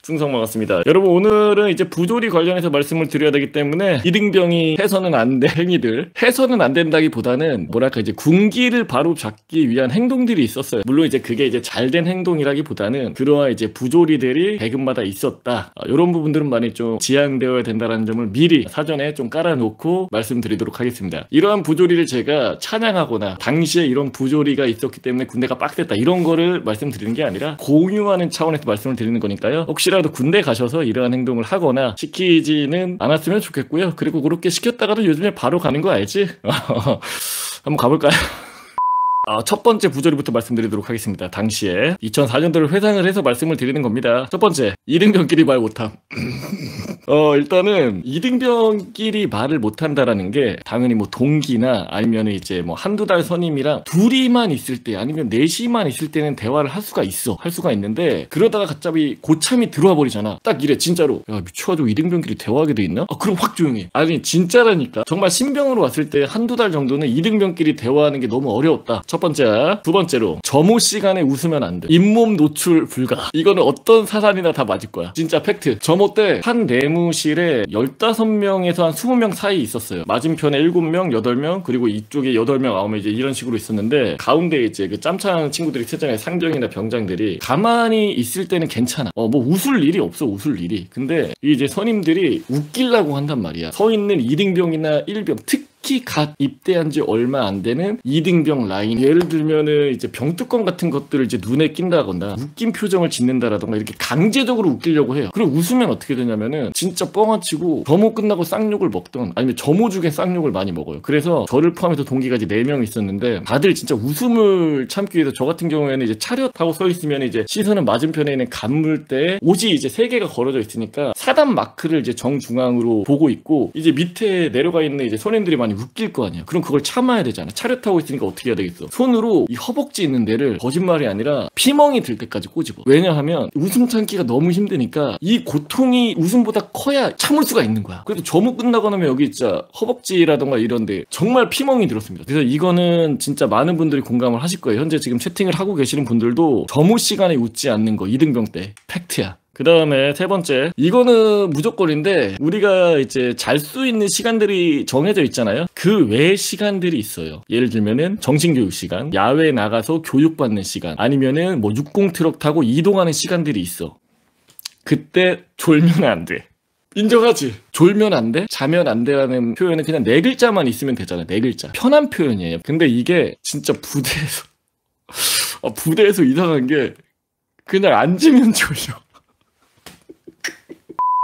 충성 먹었습니다. 여러분, 오늘은 이제 부조리 관련해서 말씀을 드려야 되기 때문에 이등병이 해서는 안 될 행위들, 해서는 안 된다기보다는 뭐랄까 이제 군기를 바로 잡기 위한 행동들이 있었어요. 물론 이제 그게 이제 잘된 행동이라기보다는 그러한 이제 부조리들이 배급마다 있었다. 이런 부분들은 많이 좀 지양되어야 된다는 점을 미리 사전에 좀 깔아놓고 말씀드리도록 하겠습니다. 이러한 부조리를 제가 찬양하거나 당시에 이런 부조리가 있었기 때문에 군대가 빡셌다 이런 거를 말씀드리는 게 아니라 공유하는 차원에서 말씀을 드리는 거니까요. 혹시라도 군대 가셔서 이러한 행동을 하거나 시키지는 않았으면 좋겠고요. 그리고 그렇게 시켰다가도 요즘에 바로 가는 거 알지? 한번 가볼까요? 첫 번째 부조리부터 말씀드리도록 하겠습니다. 당시에 2004년도를 회상을 해서 말씀을 드리는 겁니다. 첫 번째, 이등병끼리 말 못함. 일단은 이등병끼리 말을 못한다라는 게 당연히 뭐 동기나 아니면 이제 뭐 한두 달 선임이랑 둘이만 있을 때 아니면 넷이만 있을 때는 대화를 할 수가 있는데 그러다가 갑자기 고참이 들어와 버리잖아. 딱 이래 진짜로. 야, 미쳐가지고 이등병끼리 대화하게 돼 있나? 그럼 확 조용해. 아니 진짜라니까. 정말 신병으로 왔을 때 한두 달 정도는 이등병끼리 대화하는 게 너무 어려웠다. 첫 번째. 두 번째로 점호 시간에 웃으면 안 돼. 잇몸 노출 불가. 이거는 어떤 사람이나 다 맞을 거야. 진짜 팩트. 점호 때 한 내무실에 15명에서 한 20명 사이 있었어요. 맞은편에 7명, 8명, 그리고 이쪽에 8명, 9명 이제 이런 식으로 있었는데 가운데 이제 그 짬창 친구들이 있었잖아요. 상병이나 병장들이. 가만히 있을 때는 괜찮아. 뭐 웃을 일이 없어. 웃을 일이. 근데 이제 선임들이 웃기려고 한단 말이야. 서 있는 2등병이나 1병 특히 갓 입대한 지 얼마 안 되는 2등병 라인, 예를 들면은 이제 병뚜껑 같은 것들을 이제 눈에 낀다거나 웃긴 표정을 짓는다라던가 이렇게 강제적으로 웃기려고 해요. 그리고 웃으면 어떻게 되냐면은 진짜 뻥아치고 점호 끝나고 쌍욕을 먹던 아니면 점호 중에 쌍욕을 많이 먹어요. 그래서 저를 포함해서 동기가 이제 4명 있었는데 다들 진짜 웃음을 참기 위해서 저 같은 경우에는 이제 차렷하고 서 있으면 이제 시선은 맞은편에 있는 간물대에 옷이 이제 3개가 걸어져 있으니까 사단 마크를 이제 정중앙으로 보고 있고 이제 밑에 내려가 있는 이제 선임들이 많이 웃길 거 아니야. 그럼 그걸 참아야 되잖아. 차렷하고 있으니까 어떻게 해야 되겠어. 손으로 이 허벅지 있는 데를 거짓말이 아니라 피멍이 들 때까지 꼬집어. 왜냐하면 웃음 참기가 너무 힘드니까 이 고통이 웃음보다 커야 참을 수가 있는 거야. 그래도 점호 끝나고 나면 여기 진짜 허벅지라던가 이런데 정말 피멍이 들었습니다. 그래서 이거는 진짜 많은 분들이 공감을 하실 거예요. 현재 지금 채팅을 하고 계시는 분들도 점호 시간에 웃지 않는 거 2등병 때 팩트야. 그 다음에 세 번째, 이거는 무조건인데 우리가 이제 잘 수 있는 시간들이 정해져 있잖아요. 그 외의 시간들이 있어요. 예를 들면은 정신교육 시간, 야외에 나가서 교육받는 시간, 아니면은 뭐 60 트럭 타고 이동하는 시간들이 있어. 그때 졸면 안 돼. 인정하지? 졸면 안 돼? 자면 안 돼라는 표현은 그냥 4글자만 있으면 되잖아. 4글자. 편한 표현이에요. 근데 이게 진짜 부대에서 이상한 게 그냥 앉으면 졸려.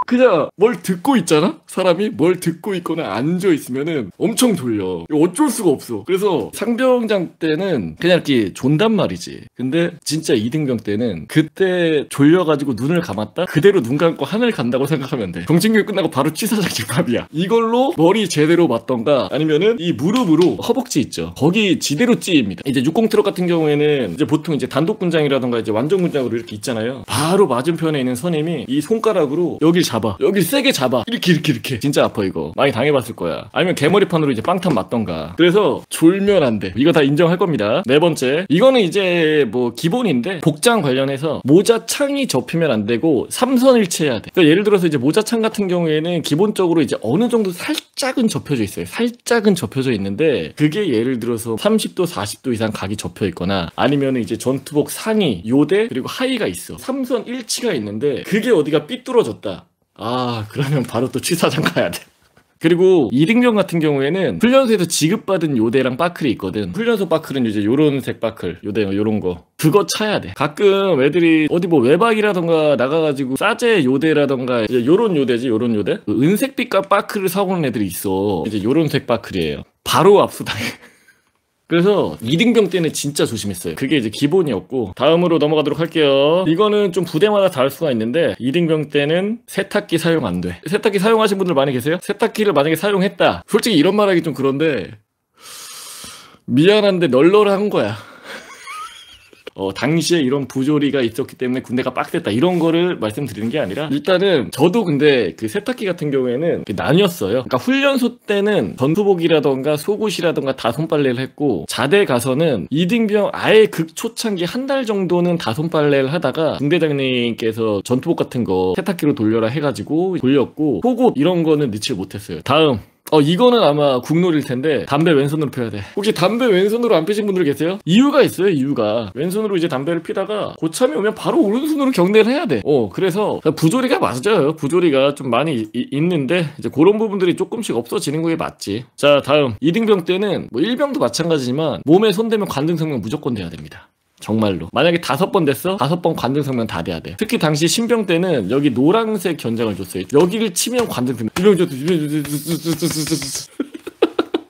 그냥 뭘 듣고 있잖아? 사람이 뭘 듣고 있거나 앉아있으면은 엄청 졸려. 어쩔 수가 없어. 그래서 상병장 때는 그냥 이렇게 존단 말이지. 근데 진짜 2등병 때는 그때 졸려가지고 눈을 감았다? 그대로 눈 감고 하늘 간다고 생각하면 돼. 정신교육 끝나고 바로 취사장 집합이야. 이걸로 머리 제대로 맞던가 아니면은 이 무릎으로 허벅지 있죠. 거기 지대로 찌입니다. 이제 60 트럭 같은 경우에는 이제 보통 이제 단독군장이라던가 이제 완전군장으로 이렇게 있잖아요. 바로 맞은편에 있는 선임이 이 손가락으로 여길 잡아. 여길 세게 잡아. 이렇게. 진짜 아파 이거. 많이 당해봤을 거야. 아니면 개머리판으로 이제 빵탄 맞던가. 그래서 졸면 안 돼. 이거 다 인정할 겁니다. 네 번째. 이거는 이제 뭐 기본인데 복장 관련해서 모자 창이 접히면 안 되고 삼선일치해야 돼. 그러니까 예를 들어서 이제 모자 창 같은 경우에는 기본적으로 이제 어느 정도 살짝은 접혀져 있어요. 살짝은 접혀져 있는데 그게 예를 들어서 30도, 40도 이상 각이 접혀 있거나 아니면 이제 전투복 상의, 요대 그리고 하의가 있어. 삼선 일치가 있는데 그게 어디가 삐뚤어졌다. 그러면 바로 또 취사장 가야 돼. 그리고 2등병 같은 경우에는 훈련소에서 지급받은 요대랑 빠클이 있거든. 훈련소 빠클은 이제 요런 색 빠클, 요대 요런 거. 그거 차야 돼. 가끔 애들이 어디 뭐 외박이라던가 나가가지고 싸제 요대라던가 이제 요런 요대지, 요런 요대? 은색빛깔 빠클을 사고 오는 애들이 있어. 이제 요런 색 빠클이에요. 바로 압수당해. 그래서 2등병 때는 진짜 조심했어요. 그게 이제 기본이었고 다음으로 넘어가도록 할게요. 이거는 좀 부대마다 다를 수가 있는데 2등병 때는 세탁기 사용 안 돼. 세탁기 사용하신 분들 많이 계세요? 세탁기를 만약에 사용했다. 솔직히 이런 말 하기 좀 그런데 미안한데 널널한 거야. 당시에 이런 부조리가 있었기 때문에 군대가 빡셌다 이런 거를 말씀드리는 게 아니라 일단은 저도 근데 그 세탁기 같은 경우에는 나뉘었어요. 그러니까 훈련소 때는 전투복이라던가 속옷이라던가 다 손빨래를 했고 자대 가서는 이등병 아예 극초창기 한 달 정도는 다 손빨래를 하다가 중대장님께서 전투복 같은 거 세탁기로 돌려라 해가지고 돌렸고 속옷 이런 거는 넣지 못했어요. 다음 이거는 아마 국룰일 텐데 담배 왼손으로 펴야 돼. 혹시 담배 왼손으로 안 피신 분들 계세요? 이유가 있어요. 이유가 왼손으로 이제 담배를 피다가 고참이 오면 바로 오른손으로 경례를 해야 돼. 그래서 부조리가 맞아요. 부조리가 좀 많이 있는데 이제 그런 부분들이 조금씩 없어지는 거에 맞지. 자, 다음 이등병 때는 뭐 일병도 마찬가지지만 몸에 손대면 관등성명 무조건 돼야 됩니다. 정말로. 만약에 5번 됐어? 5번 관등성명 다 돼야 돼. 특히 당시 신병 때는 여기 노란색 견장을 줬어요. 여기를 치면 관등성명.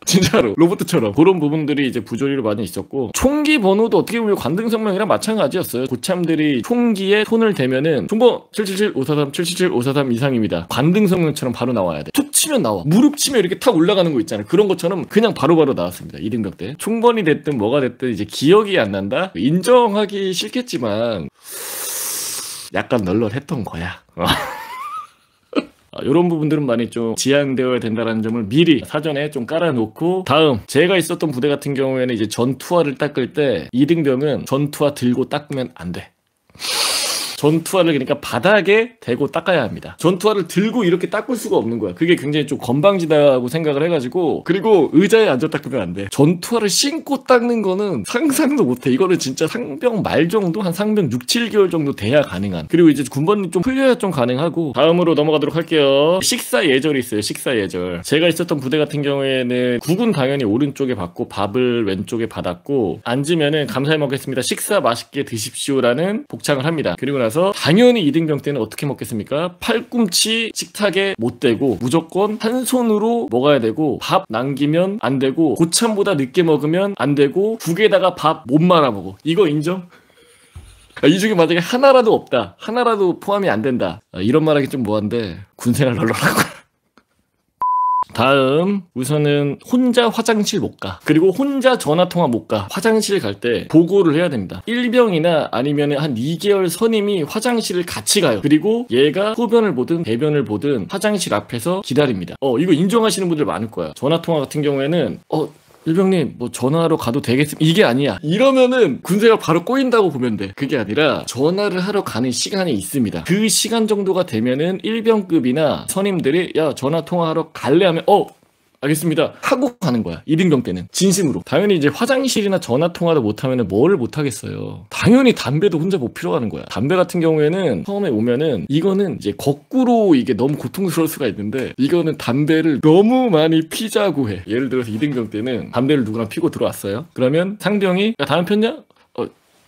진짜로 로봇처럼 그런 부분들이 이제 부조리로 많이 있었고 총기 번호도 어떻게 보면 관등성명이랑 마찬가지였어요. 고참들이 총기에 손을 대면은 총번 777 543 777 543 이상입니다. 관등성명처럼 바로 나와야 돼. 툭 치면 나와. 무릎 치면 이렇게 탁 올라가는 거 있잖아요. 그런 것처럼 그냥 바로바로 나왔습니다. 이등병 때 총번이 됐든 뭐가 됐든 이제 기억이 안 난다? 인정하기 싫겠지만 약간 널널했던 거야. 이런 부분들은 많이 좀 지양되어야 된다는 점을 미리 사전에 좀 깔아놓고 다음 제가 있었던 부대 같은 경우에는 이제 전투화를 닦을 때 이등병은 전투화 들고 닦으면 안 돼. 전투화를 그러니까 바닥에 대고 닦아야 합니다. 전투화를 들고 이렇게 닦을 수가 없는 거야. 그게 굉장히 좀 건방지다고 생각을 해가지고 그리고 의자에 앉아 닦으면 안 돼. 전투화를 신고 닦는 거는 상상도 못해. 이거는 진짜 상병 말 정도 한 상병 6, 7개월 정도 돼야 가능한. 그리고 이제 군번이 좀 풀려야 좀 가능하고 다음으로 넘어가도록 할게요. 식사 예절이 있어요. 식사 예절. 제가 있었던 부대 같은 경우에는 국은 당연히 오른쪽에 받고 밥을 왼쪽에 받았고 앉으면은 감사히 먹겠습니다. 식사 맛있게 드십시오라는 복창을 합니다. 그리고 나서 당연히 이등병 때는 어떻게 먹겠습니까? 팔꿈치 식탁에 못 대고 무조건 한 손으로 먹어야 되고 밥 남기면 안 되고 고참보다 늦게 먹으면 안 되고 국에다가 밥 못 말아 먹어. 이거 인정? 이 중에 만약에 하나라도 없다. 하나라도 포함이 안 된다. 이런 말하기 좀 뭐한데 군생활 널널하고 다음 우선은 혼자 화장실 못 가. 그리고 혼자 전화통화 못 가. 화장실 갈 때 보고를 해야 됩니다. 일병이나 아니면 한 2개월 선임이 화장실을 같이 가요. 그리고 얘가 소변을 보든 배변을 보든 화장실 앞에서 기다립니다. 이거 인정하시는 분들 많을 거야. 전화통화 같은 경우에는 일병님 뭐 전화하러 가도 되겠습니까? 이게 아니야. 이러면은 군생활 바로 꼬인다고 보면 돼. 그게 아니라 전화를 하러 가는 시간이 있습니다. 그 시간 정도가 되면은 일병급이나 선임들이 야 전화통화하러 갈래 하면 알겠습니다 하고 가는 거야. 이등병 때는 진심으로. 당연히 이제 화장실이나 전화통화도 못하면 뭐를 못하겠어요. 당연히 담배도 혼자 못 피러 가는 거야. 담배 같은 경우에는 처음에 오면은 이거는 이제 거꾸로 이게 너무 고통스러울 수가 있는데 이거는 담배를 너무 많이 피자고 해. 예를 들어서 이등병 때는 담배를 누구랑 피고 들어왔어요. 그러면 상병이 야 담배 폈냐?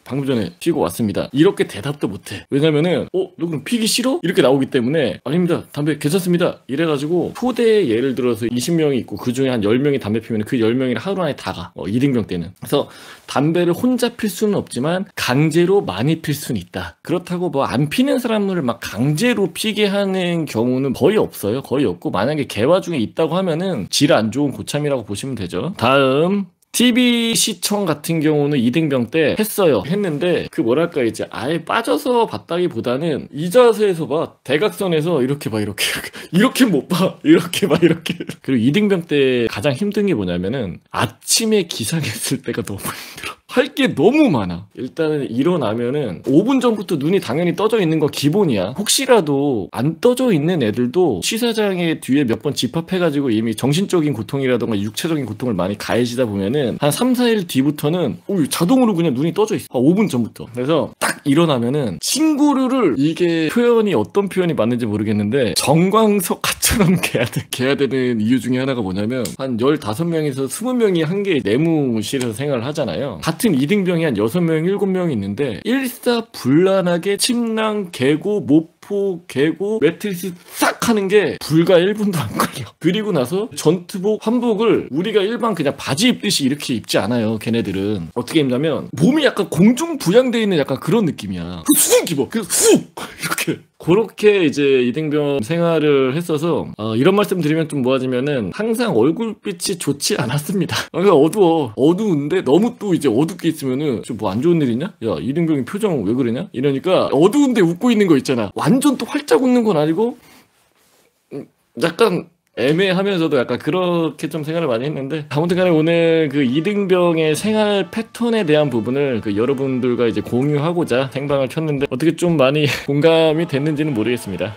방금 전에 피고 왔습니다. 이렇게 대답도 못해. 왜냐면은 너 그럼 피기 싫어? 이렇게 나오기 때문에 아닙니다. 담배 괜찮습니다. 이래가지고 초대에 예를 들어서 20명이 있고 그중에 한 10명이 담배 피면 그 10명이 하루 안에 다 가. 이등병 때는. 그래서 담배를 혼자 필 수는 없지만 강제로 많이 필 수는 있다. 그렇다고 뭐 안 피는 사람을 막 강제로 피게 하는 경우는 거의 없어요. 거의 없고 만약에 개화 중에 있다고 하면은 질 안 좋은 고참이라고 보시면 되죠. 다음 TV 시청 같은 경우는 이등병 때 했는데 그 뭐랄까 이제 아예 빠져서 봤다기보다는 이 자세에서 봐. 대각선에서 이렇게 못 봐. 이렇게 그리고 이등병 때 가장 힘든 게 뭐냐면은 아침에 기상했을 때가 너무 힘들어. 할 게 너무 많아. 일단은 일어나면은 5분 전부터 눈이 당연히 떠져 있는 거 기본이야. 혹시라도 안 떠져 있는 애들도 취사장에 뒤에 몇 번 집합해가지고 이미 정신적인 고통이라던가 육체적인 고통을 많이 가해지다 보면은 한 3, 4일 뒤부터는 자동으로 그냥 눈이 떠져 있어. 5분 전부터. 그래서 딱 일어나면은 친구를 이게 표현이 어떤 표현이 맞는지 모르겠는데 정광석화처럼 개야 되는 이유 중에 하나가 뭐냐면 한 15명에서 20명이 한 개의 내무실에서 생활을 하잖아요. 같은 이등병이 한 6명, 7명이 있는데 일사불란하게 침낭 개고 모포 개고 매트리스 싹 하는 게 불과 1분도 안 걸려. 그리고 나서 전투복 환복을 우리가 일반 그냥 바지 입듯이 이렇게 입지 않아요. 걔네들은 어떻게 입냐면 몸이 약간 공중부양돼 있는 약간 그런 느낌이야. 수직 입어. 그래서 훅 이렇게 그렇게 이제 이등병 생활을 했어서 이런 말씀 드리면 좀 모아지면은 항상 얼굴빛이 좋지 않았습니다. 그러니까 어두운데 너무 또 이제 어둡게 있으면은 좀 뭐 안 좋은 일 있냐? 야 이등병이 표정 왜 그러냐? 이러니까 어두운데 웃고 있는 거 있잖아. 완전 또 활짝 웃는 건 아니고 약간 애매하면서도 약간 그렇게 좀 생각을 많이 했는데, 아무튼 간에 오늘 그 이등병의 생활 패턴에 대한 부분을 그 여러분들과 이제 공유하고자 생방을 켰는데 어떻게 좀 많이 공감이 됐는지는 모르겠습니다.